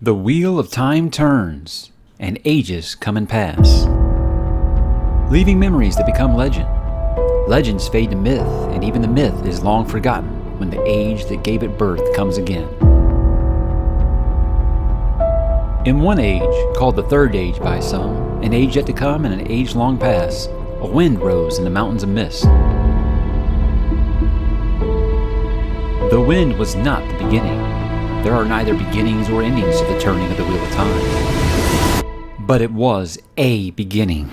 The wheel of time turns, and ages come and pass, leaving memories that become legend. Legends fade to myth, and even the myth is long forgotten when the age that gave it birth comes again. In one age, called the Third Age by some, an age yet to come and an age long past, a wind rose in the mountains of mist. The wind was not the beginning. There are neither beginnings or endings to the turning of the wheel of time. But it was a beginning.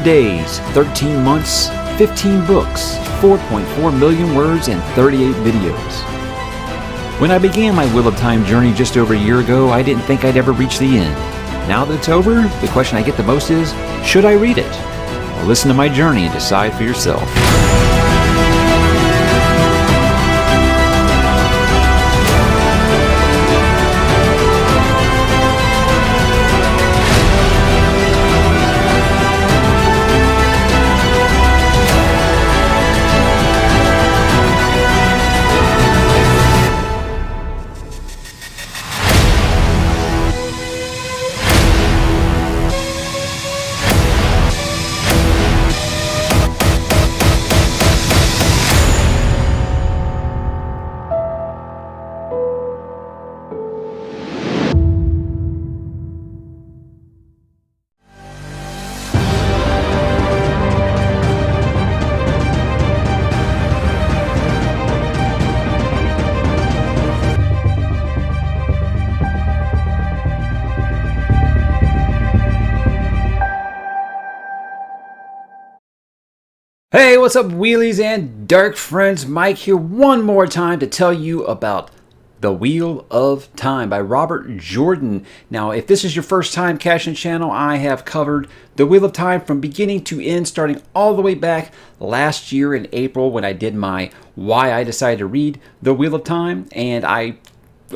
Days, 13 months, 15 books, 4.4 million words, and 38 videos. When I began my Wheel of Time journey just over a year ago, I didn't think I'd ever reach the end. Now that it's over, the question I get the most is, should I read it? Well, listen to my journey and decide for yourself. 'Hey, what's up, wheelies and dark friends? Mike here one more time to tell you about The Wheel of Time by Robert Jordan. Now, if this is your first time catching the channel, I have covered The Wheel of Time from beginning to end, starting all the way back last year in April when I did my Why I Decided to Read The Wheel of Time. And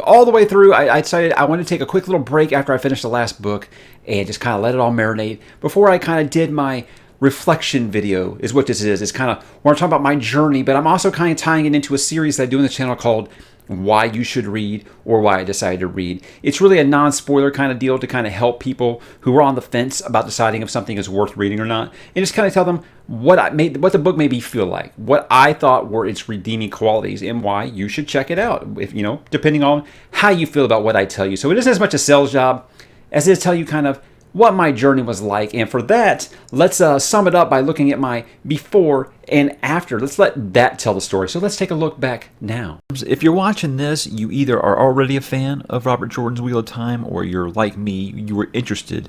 all the way through, I decided I wanted to take a quick little break after I finished the last book and just kind of let it all marinate before I kind of did my reflection video is what this is. It's kind of where I'm talking about my journey, but I'm also kind of tying it into a series that I do on the channel called Why You Should Read or Why I Decided to Read. It's really a non-spoiler kind of deal to kind of help people who are on the fence about deciding if something is worth reading or not, and just kind of tell them what the book made me feel like, what I thought were its redeeming qualities, and why you should check it out, if depending on how you feel about what I tell you. So it isn't as much a sales job as it is tell you kind of what my journey was like. And for that, let's sum it up by looking at my before and after. Let's let that tell the story. So let's take a look back now. If you're watching this, you either are already a fan of Robert Jordan's Wheel of Time, or you're like me, you were interested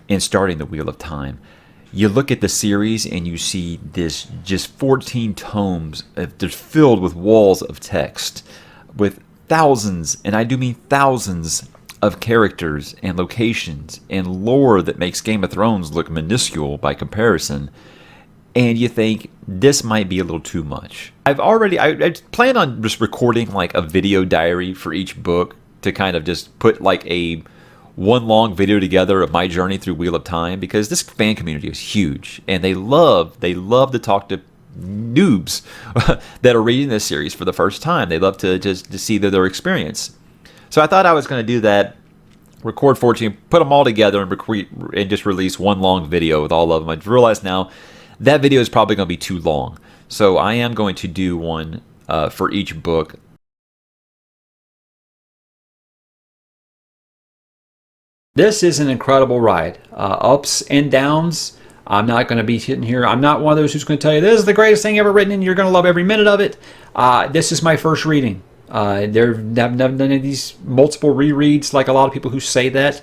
in starting the Wheel of Time. You look at the series and you see this just 14 tomes just filled with walls of text with thousands, and I do mean thousands, of characters and locations and lore that makes Game of Thrones look minuscule by comparison, and you think this might be a little too much. I plan on just recording like a video diary for each book to kind of just put like a one long video together of my journey through Wheel of Time, because this fan community is huge and they love to talk to noobs that are reading this series for the first time. They love to see their experience. So I thought I was going to do that, record 14, put them all together and just release one long video with all of them. I realize now that video is probably going to be too long. So I am going to do one for each book. This is an incredible ride. Ups and downs. I'm not going to be sitting here. I'm not one of those who's going to tell you this is the greatest thing ever written and you're going to love every minute of it. This is my first reading. There have none of these multiple rereads like a lot of people who say that.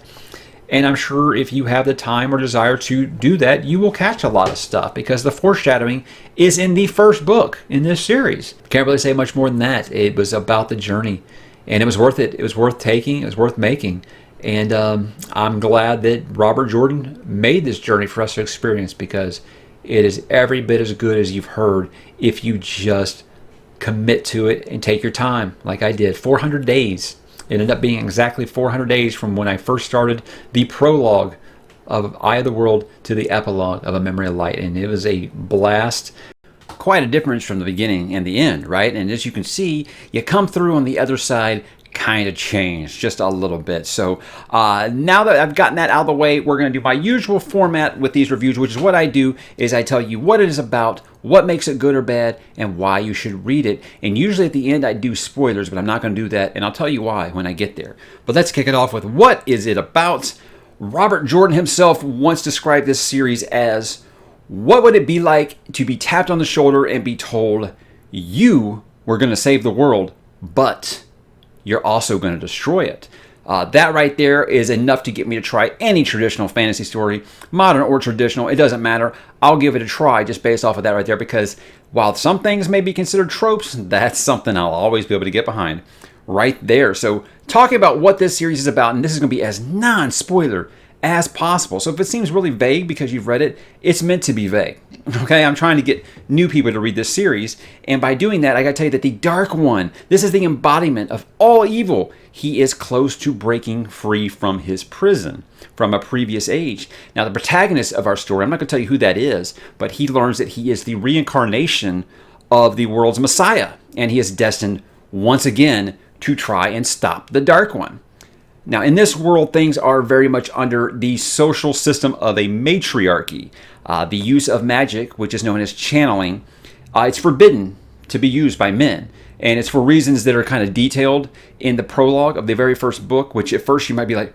And I'm sure if you have the time or desire to do that, you will catch a lot of stuff because the foreshadowing is in the first book in this series. Can't really say much more than that. It was about the journey, and it was worth it. It was worth taking. It was worth making. And I'm glad that Robert Jordan made this journey for us to experience, because it is every bit as good as you've heard if you just commit to it and take your time like I did. 400 days. It ended up being exactly 400 days from when I first started the prologue of Eye of the World to the epilogue of A Memory of Light. And it was a blast. Quite a difference from the beginning and the end, right? And as you can see, you come through on the other side kind of changed just a little bit. So now that I've gotten that out of the way, we're going to do my usual format with these reviews, which is what I do is I tell you what it is about, what makes it good or bad, and why you should read it. And usually at the end I do spoilers, but I'm not going to do that, and I'll tell you why when I get there. But let's kick it off with what is it about. Robert Jordan himself once described this series as, what would it be like to be tapped on the shoulder and be told, you were going to save the world, but you're also going to destroy it. That right there is enough to get me to try any traditional fantasy story, modern or traditional, it doesn't matter. I'll give it a try just based off of that right there, because while some things may be considered tropes, that's something I'll always be able to get behind right there. So talking about what this series is about, and this is going to be as non-spoiler as possible. So if it seems really vague because you've read it, it's meant to be vague. Okay, I'm trying to get new people to read this series, and by doing that, I gotta tell you that the Dark One, this is the embodiment of all evil. He is close to breaking free from his prison from a previous age. Now, the protagonist of our story, I'm not gonna tell you who that is, but he learns that he is the reincarnation of the world's Messiah, and he is destined once again to try and stop the Dark One. Now, in this world, things are very much under the social system of a matriarchy. The use of magic, which is known as channeling, it's forbidden to be used by men. And it's for reasons that are kind of detailed in the prologue of the very first book, which at first you might be like,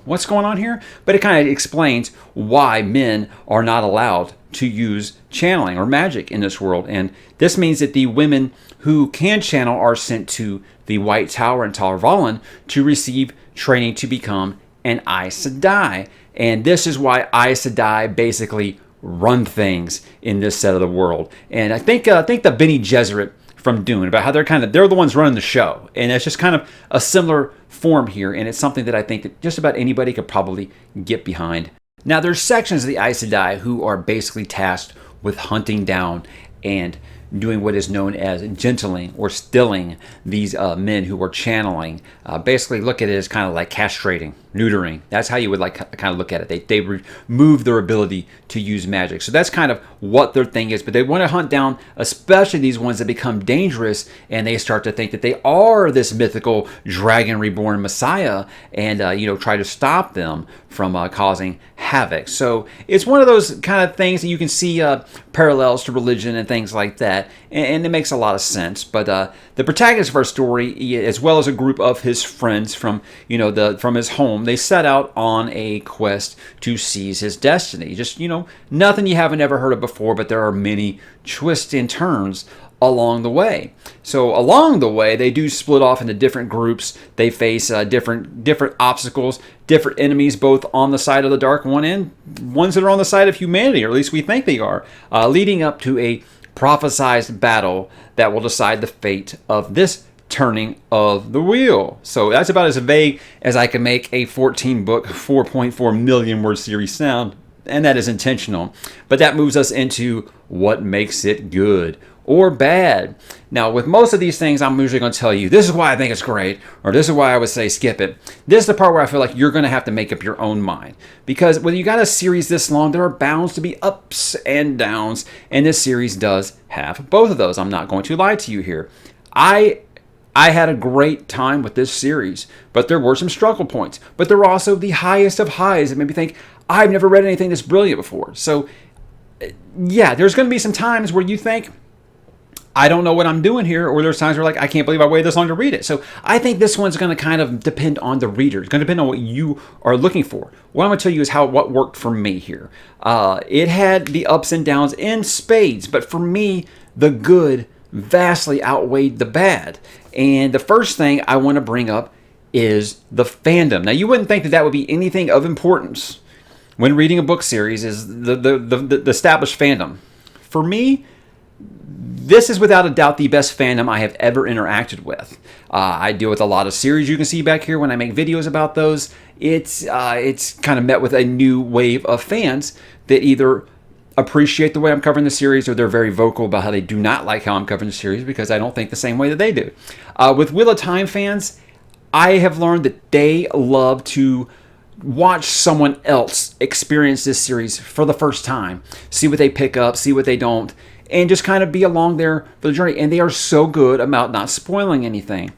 what's going on here? But it kind of explains why men are not allowed to use channeling or magic in this world. And this means that the women who can channel are sent to the White Tower in Tar Valon to receive training to become an Aes Sedai. And this is why Aes Sedai basically run things in this set of the world. And I think the Bene Gesserit from Dune, about how they're the ones running the show. And it's just kind of a similar form here, and it's something that I think that just about anybody could probably get behind. Now, there's sections of the Aes Sedai who are basically tasked with hunting down and doing what is known as gentling or stilling these men who are channeling. Basically, look at it as kind of like castrating, neutering. That's how you would kind of look at it. They remove their ability to use magic. So that's kind of what their thing is. But they want to hunt down, especially these ones that become dangerous, and they start to think that they are this mythical dragon reborn Messiah, and try to stop them from causing havoc. So it's one of those kind of things that you can see parallels to religion and things like that, and it makes a lot of sense. But the protagonist of our story, as well as a group of his friends from his home, they set out on a quest to seize his destiny. Just nothing you haven't ever heard of before, but there are many twists and turns along the way. So along the way, they do split off into different groups. They face different obstacles, different enemies, both on the side of the Dark One and ones that are on the side of humanity, or at least we think they are, leading up to a prophesized battle that will decide the fate of this turning of the wheel. So that's about as vague as I can make a 14-book, 4.4 million word series sound, and that is intentional. But that moves us into what makes it good or bad. Now, with most of these things, I'm usually going to tell you, this is why I think it's great, or this is why I would say skip it. This is the part where I feel like you're going to have to make up your own mind. Because when you got a series this long, there are bound to be ups and downs, and this series does have both of those. I'm not going to lie to you here. I had a great time with this series, but there were some struggle points. But there were also the highest of highs that made me think, I've never read anything this brilliant before. So, yeah, there's going to be some times where you think, I don't know what I'm doing here, or there's times where I can't believe I waited this long to read it. So I think this one's going to kind of depend on the reader. It's going to depend on what you are looking for. What I'm going to tell you is what worked for me here. It had the ups and downs in spades, but for me, the good vastly outweighed the bad. And the first thing I want to bring up is the fandom. Now, you wouldn't think that that would be anything of importance when reading a book series, is the established fandom. For me, this is without a doubt the best fandom I have ever interacted with. I deal with a lot of series you can see back here when I make videos about those. It's kind of met with a new wave of fans that either appreciate the way I'm covering the series, or they're very vocal about how they do not like how I'm covering the series because I don't think the same way that they do. With Wheel of Time fans, I have learned that they love to watch someone else experience this series for the first time, see what they pick up, see what they don't, and just kind of be along there for the journey. And they are so good about not spoiling anything.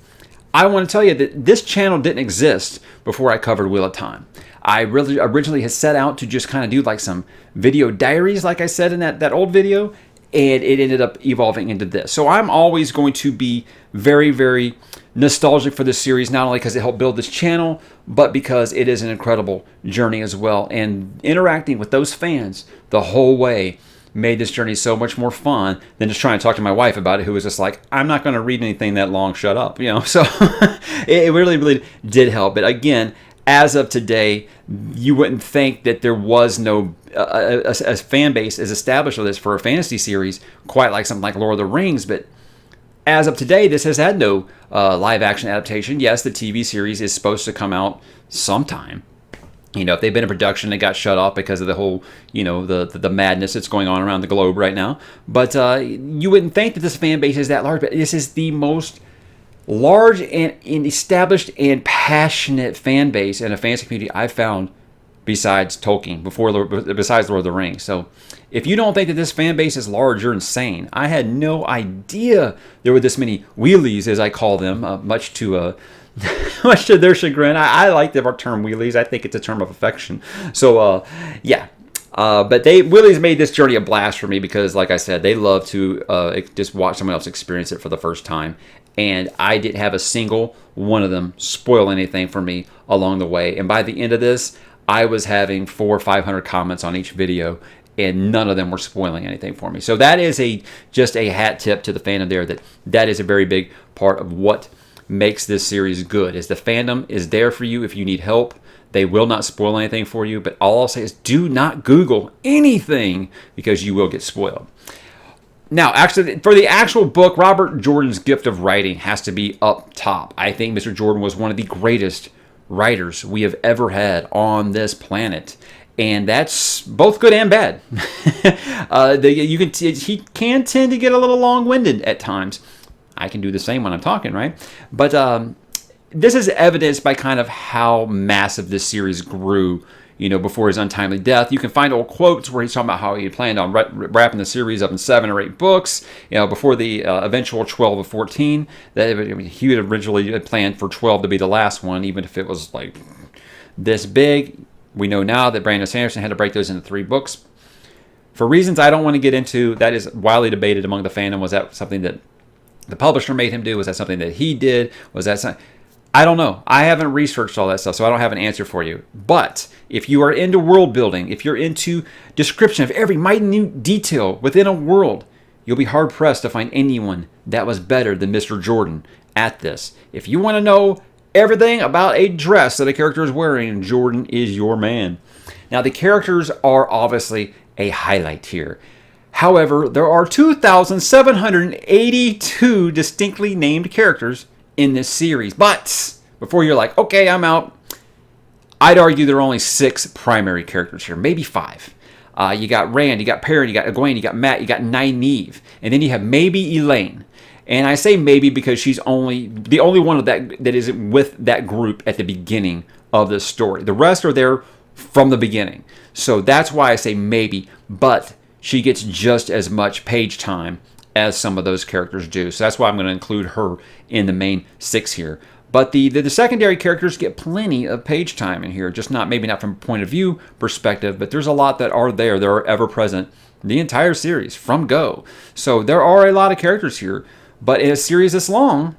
I want to tell you that this channel didn't exist before I covered Wheel of Time. I really originally had set out to just kind of do like some video diaries, like I said in that old video, and it ended up evolving into this. So I'm always going to be very, very nostalgic for this series, not only because it helped build this channel, but because it is an incredible journey as well. And interacting with those fans the whole way made this journey so much more fun than just trying to talk to my wife about it, who was just like, I'm not going to read anything that long, shut up, you know. So it really, really did help. But again, as of today, you wouldn't think that there was no a fan base as established with this for a fantasy series, quite like something like Lord of the Rings. But as of today, this has had no live action adaptation. Yes, the TV series is supposed to come out sometime. You know, if they've been in production, it got shut off because of the whole, you know, the madness that's going on around the globe right now. But you wouldn't think that this fan base is that large, but this is the most large and established and passionate fan base in a fantasy community I've found besides Tolkien, besides Lord of the Rings. So if you don't think that this fan base is large, you're insane. I had no idea there were this many wheelies, as I call them, much to their chagrin. I like the term wheelies. I think it's a term of affection. So yeah. But Willie's made this journey a blast for me because, like I said, they love to just watch someone else experience it for the first time. And I didn't have a single one of them spoil anything for me along the way. And by the end of this, I was having 400 or 500 comments on each video, and none of them were spoiling anything for me. So that is just a hat tip to the fandom there. That is a very big part of what makes this series good. Is the fandom is there for you if you need help. They will not spoil anything for you, but all I'll say is do not Google anything because you will get spoiled. Now, actually, for the actual book, Robert Jordan's gift of writing has to be up top. I think Mr. Jordan was one of the greatest writers we have ever had on this planet, and that's both good and bad. He can tend to get a little long-winded at times. I can do the same when I'm talking, right? But this is evidenced by kind of how massive this series grew, you know, before his untimely death. You can find old quotes where he's talking about how he planned on wrapping the series up in 7 or 8 books, you know, before the eventual 12 or 14. He had originally planned for 12 to be the last one, even if it was like this big. We know now that Brandon Sanderson had to break those into 3 books. For reasons I don't want to get into, that is widely debated among the fandom. Was that something that the publisher made him do? Was that something that he did? Was that something? I don't know. I haven't researched all that stuff, so I don't have an answer for you. But if you are into world building, if you're into description of every minute detail within a world, you'll be hard-pressed to find anyone that was better than Mr. Jordan at this. If you want to know everything about a dress that a character is wearing, Jordan is your man. Now, the characters are obviously a highlight here. However, there are 2,782 distinctly named characters in this series. But before you're like, okay, I'm out, I'd argue there are only 6 primary characters here, maybe 5. You got Rand, you got Perrin, you got Egwene, you got Matt, you got Nynaeve, and then you have maybe Elaine. And I say maybe because she's the only one of that is with that group at the beginning of the story. The rest are there from the beginning. So that's why I say maybe, but she gets just as much page time as some of those characters do. So that's why I'm going to include her in the main 6 here. But the secondary characters get plenty of page time in here, just maybe not from a point of view perspective, but there's a lot that are there. That are ever present the entire series from go. So there are a lot of characters here, but in a series this long,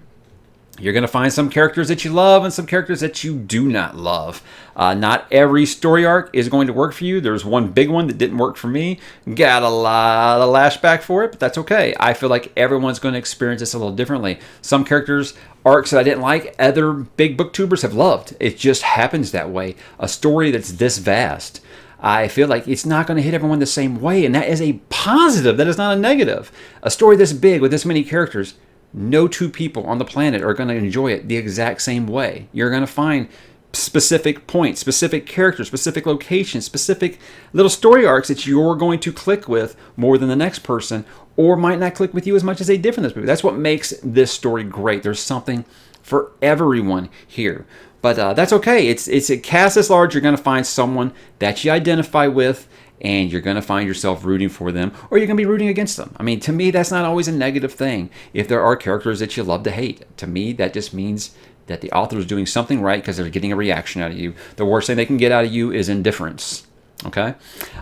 You're going to find some characters that you love and some characters that you do not love. Not every story arc is going to work for you. There's one big one that didn't work for me. Got a lot of lashback for it, but that's okay. I feel like everyone's going to experience this a little differently. Some characters, arcs that I didn't like, other big booktubers have loved. It just happens that way. A story that's this vast, I feel like it's not going to hit everyone the same way, and that is a positive. That is not a negative. A story this big with this many characters, no two people on the planet are going to enjoy it the exact same way. You're going to find specific points, specific characters, specific locations, specific little story arcs that you're going to click with more than the next person, or might not click with you as much as they did in this movie. That's what makes this story great. There's something for everyone here. But that's okay. It's a cast this large. You're going to find someone that you identify with, and you're going to find yourself rooting for them, or you're going to be rooting against them. I mean, to me, that's not always a negative thing. If there are characters that you love to hate, to me, that just means that the author is doing something right because they're getting a reaction out of you. The worst thing they can get out of you is indifference. Okay?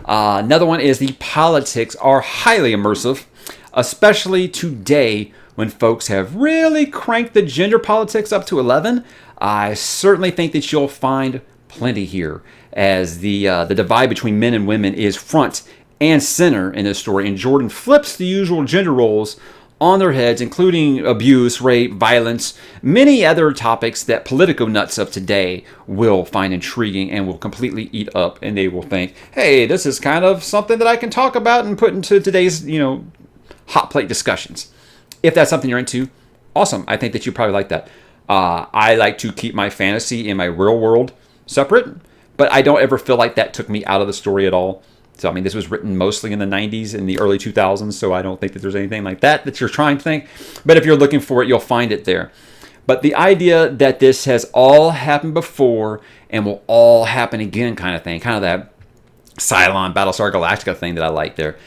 Another one is the politics are highly immersive, especially today when folks have really cranked the gender politics up to 11. I certainly think that you'll find plenty here, as the divide between men and women is front and center in this story, and Jordan flips the usual gender roles on their heads, including abuse, rape, violence, many other topics that Politico nuts of today will find intriguing and will completely eat up, and they will think, hey, this is kind of something that I can talk about and put into today's, hot plate discussions. If that's something you're into, awesome. I think that you probably like that. I like to keep my fantasy and my real world separate, but I don't ever feel like that took me out of the story at all. So, I mean, this was written mostly in the 90s and the early 2000s, so I don't think that there's anything like that you're trying to think. But if you're looking for it, you'll find it there. But the idea that this has all happened before and will all happen again kind of thing, kind of that Cylon, Battlestar Galactica thing that I like there.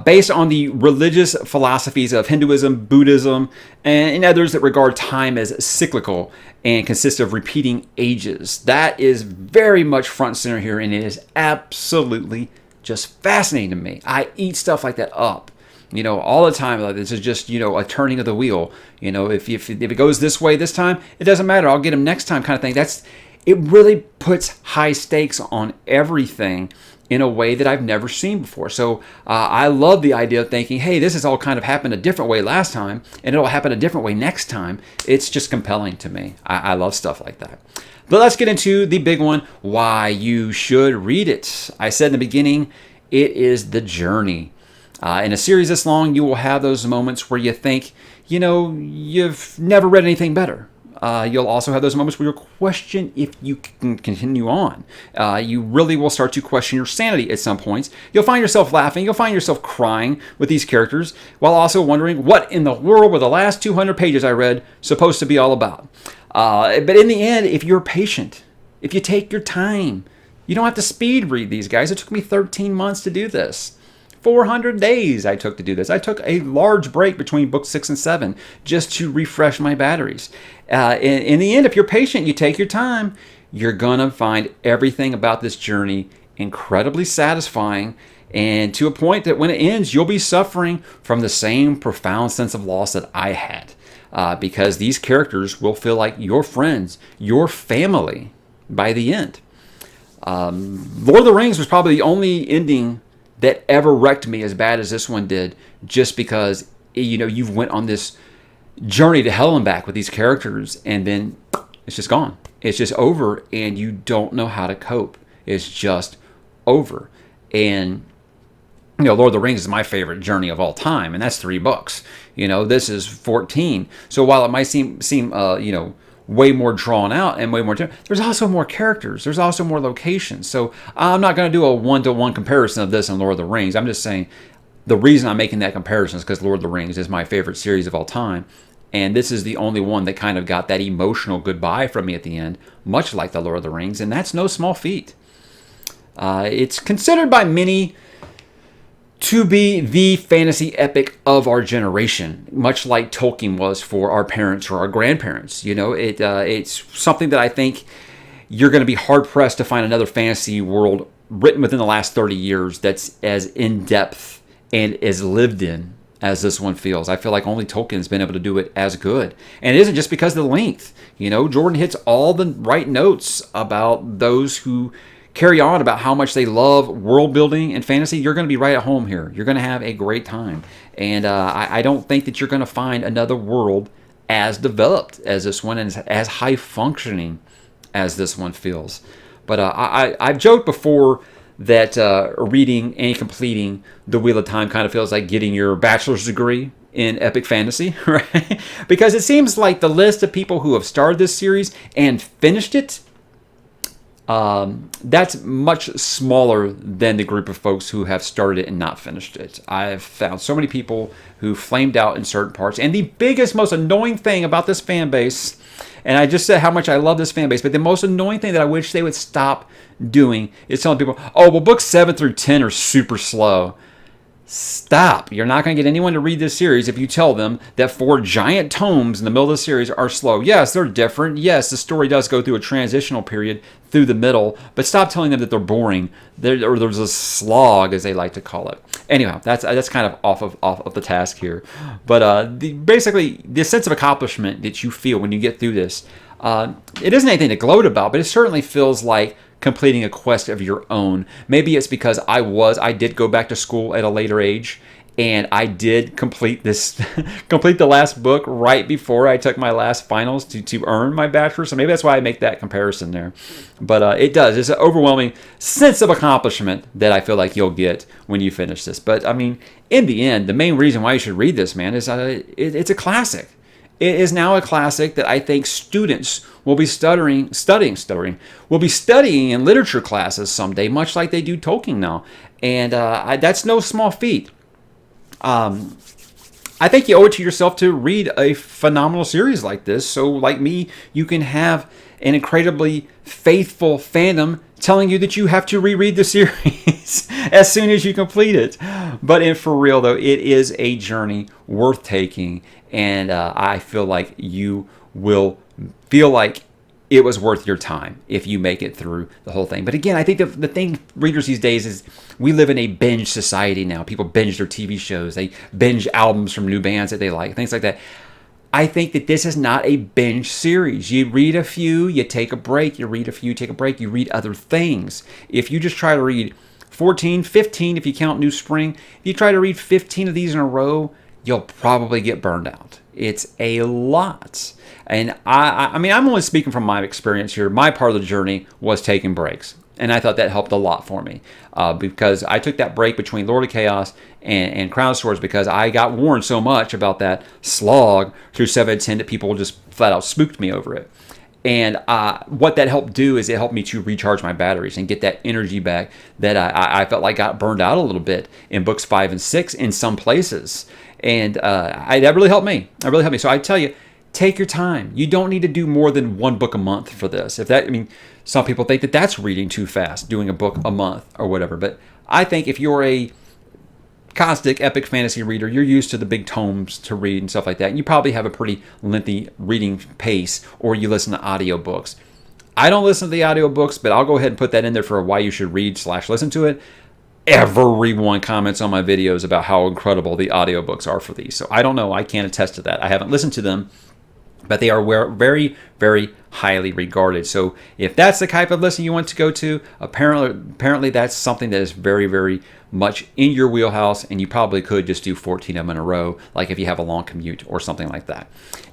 Based on the religious philosophies of Hinduism, Buddhism, and others that regard time as cyclical and consists of repeating ages. That is very much front and center here, and it is absolutely just fascinating to me. I eat stuff like that up, all the time. Like, this is just, a turning of the wheel. If it goes this way this time, it doesn't matter. I'll get him next time kind of thing. It really puts high stakes on everything in a way that I've never seen before. So I love the idea of thinking, hey, this has all kind of happened a different way last time, and it'll happen a different way next time. It's just compelling to me. I love stuff like that. But let's get into the big one, why you should read it. I said in the beginning, it is the journey. In a series this long, you will have those moments where you think, you've never read anything better. You'll also have those moments where you question if you can continue on. You really will start to question your sanity at some points. You'll find yourself laughing. You'll find yourself crying with these characters while also wondering what in the world were the last 200 pages I read supposed to be all about. But in the end, if you're patient, if you take your time, you don't have to speed read these guys. It took me 13 months to do this. 400 days I took to do this. I took a large break between books 6 and 7 just to refresh my batteries. In the end, if you're patient, you take your time, you're going to find everything about this journey incredibly satisfying, and to a point that when it ends, you'll be suffering from the same profound sense of loss that I had. Because these characters will feel like your friends, your family by the end. Lord of the Rings was probably the only ending that ever wrecked me as bad as this one did, just because you've went on this journey to hell and back with these characters, and then it's just gone. It's just over, and you don't know how to cope. It's just over. And Lord of the Rings is my favorite journey of all time, and that's 3 books. This is 14. So while it might seem way more drawn out and way more, there's also more characters. There's also more locations. So I'm not going to do a one-to-one comparison of this and Lord of the Rings. I'm just saying the reason I'm making that comparison is because Lord of the Rings is my favorite series of all time. And this is the only one that kind of got that emotional goodbye from me at the end, much like the Lord of the Rings. And that's no small feat. It's considered by many to be the fantasy epic of our generation, much like Tolkien was for our parents or our grandparents. It's something that I think you're going to be hard-pressed to find another fantasy world written within the last 30 years that's as in-depth and as lived in as this one feels. I feel like only Tolkien's been able to do it as good. And it isn't just because of the length. You know, Jordan hits all the right notes about those who carry on about how much they love world building and fantasy. You're going to be right at home here. You're going to have a great time. And I don't think that you're going to find another world as developed as this one and as high functioning as this one feels. But I've joked before that reading and completing The Wheel of Time kind of feels like getting your bachelor's degree in epic fantasy, right? Because it seems like the list of people who have started this series and finished it, that's much smaller than the group of folks who have started it and not finished it. I've found so many people who flamed out in certain parts. And the biggest, most annoying thing about this fan base, and I just said how much I love this fan base, but the most annoying thing that I wish they would stop doing is telling people, oh, well, books 7 through 10 are super slow. Stop. You're not going to get anyone to read this series if you tell them that 4 giant tomes in the middle of the series are slow. Yes, they're different. Yes, the story does go through a transitional period through the middle, but stop telling them that they're boring. Or there's a slog, as they like to call it. Anyhow, that's kind of off of the task here. But basically, the sense of accomplishment that you feel when you get through this, it isn't anything to gloat about, but it certainly feels like completing a quest of your own. Maybe it's because I did go back to school at a later age, and I did complete the last book right before I took my last finals to earn my bachelor's. So maybe that's why I make that comparison there. But it's an overwhelming sense of accomplishment that I feel like you'll get when you finish this. But I mean, in the end, the main reason why you should read this, man, is it's a classic. It is now a classic that I think students will be studying in literature classes someday, much like they do Tolkien now. And that's no small feat. I think you owe it to yourself to read a phenomenal series like this. So like me, you can have an incredibly faithful fandom telling you that you have to reread the series as soon as you complete it. But for real, though, it is a journey worth taking. And I feel like you will feel like it was worth your time if you make it through the whole thing. But again, I think the thing readers these days is we live in a binge society now. People binge their TV shows. They binge albums from new bands that they like, things like that. I think that this is not a binge series. You read a few, you take a break. You read a few, take a break. You read other things. If you just try to read 14, 15, if you count New Spring, if you try to read 15 of these in a row, you'll probably get burned out. It's a lot. And I mean, I'm only speaking from my experience here. My part of the journey was taking breaks. And I thought that helped a lot for me because I took that break between Lord of Chaos and Crown of Swords because I got warned so much about that slog through 7 to 10 that people just flat out spooked me over it. And what that helped do is it helped me to recharge my batteries and get that energy back that I felt like got burned out a little bit in books 5 and 6 in some places. And that really helped me. That really helped me. So I tell you, take your time. You don't need to do more than 1 book a month for this. Some people think that that's reading too fast, doing a book a month or whatever. But I think if you're a caustic epic fantasy reader, you're used to the big tomes to read and stuff like that. And you probably have a pretty lengthy reading pace, or you listen to audiobooks. I don't listen to the audiobooks, but I'll go ahead and put that in there for why you should read/listen to it. Everyone comments on my videos about how incredible the audiobooks are for these. So I don't know. I can't attest to that. I haven't listened to them, but they are very, very highly regarded. So if that's the type of listen you want to go to, apparently that's something that is very, very much in your wheelhouse, and you probably could just do 14 of them in a row, like if you have a long commute or something like that.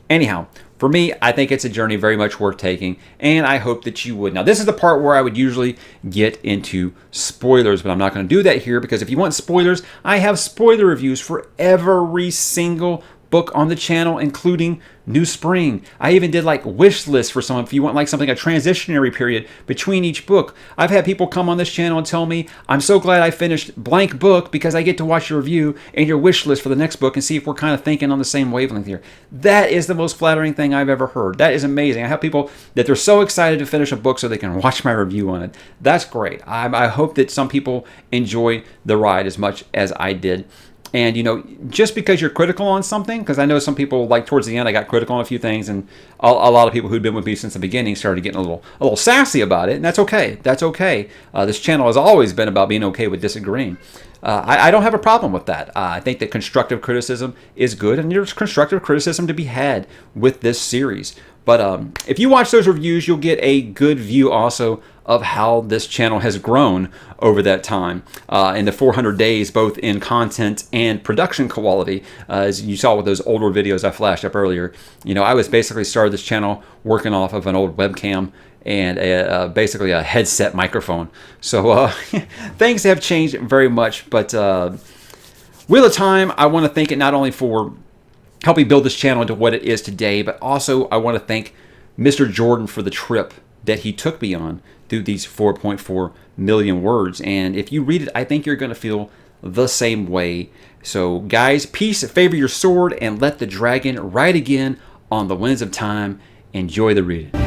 Anyhow, for me, I think it's a journey very much worth taking, and I hope that you would. Now, this is the part where I would usually get into spoilers, but I'm not going to do that here because if you want spoilers, I have spoiler reviews for every single book on the channel, including New Spring. I even did like wish lists for someone if you want like something, a transitionary period between each book. I've had people come on this channel and tell me, I'm so glad I finished blank book because I get to watch your review and your wish list for the next book and see if we're kind of thinking on the same wavelength here. That is the most flattering thing I've ever heard. That is amazing. I have people that they're so excited to finish a book so they can watch my review on it. That's great. I hope that some people enjoy the ride as much as I did. And, just because you're critical on something, because I know some people, like towards the end, I got critical on a few things, and a lot of people who'd been with me since the beginning started getting a little sassy about it, and that's okay. That's okay. This channel has always been about being okay with disagreeing. I don't have a problem with that. I think that constructive criticism is good, and there's constructive criticism to be had with this series. But if you watch those reviews, you'll get a good view also of how this channel has grown over that time in the 400 days, both in content and production quality. As you saw with those older videos I flashed up earlier, I was basically started this channel working off of an old webcam and basically a headset microphone. So things have changed very much, but Wheel of Time, I want to thank it not only for helping build this channel into what it is today, but also I want to thank Mr. Jordan for the trip that he took me on through these 4.4 million words. And if you read it, I think you're going to feel the same way. So guys, peace, favor your sword, and let the dragon ride again on the winds of time. Enjoy the reading.